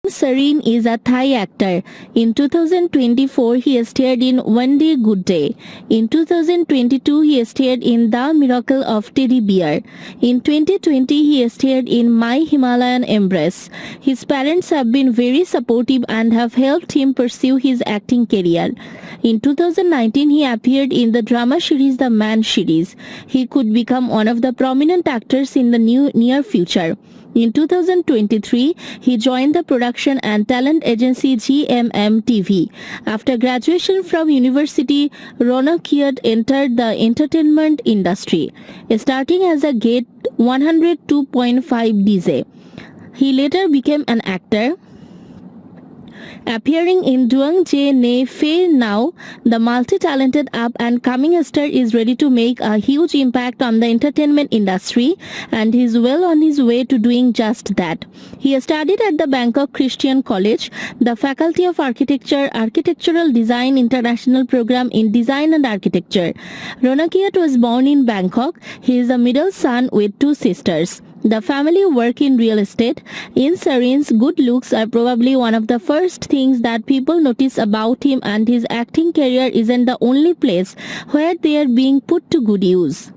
Sarin is a Thai actor. In 2024, he starred in Wandee Goodday. In 2022, he starred in The Miracle of Teddy Bear. In 2020, he starred in My Himalayan Embrace. His parents have been very supportive and have helped him pursue his acting career. In 2019, he appeared in the drama series The Man series. He could become one of the prominent actors in the near future. In 2023, he joined the production and talent agency GMM TV. After graduation from university, Ronak entered the entertainment industry, starting as a Gate 102.5 DJ. He later became an actor, appearing in Duang Je Ne Fe Now. The multi-talented up-and-coming star is ready to make a huge impact on the entertainment industry, and he is well on his way to doing just that. He studied at the Bangkok Christian College, the Faculty of Architecture, Architectural Design International Program in Design and Architecture. Ronak was born in Bangkok. He is a middle son with two sisters. The family work in real estate. In Sarin's good looks are probably one of the first things that people notice about him, and his acting career isn't the only place where they are being put to good use.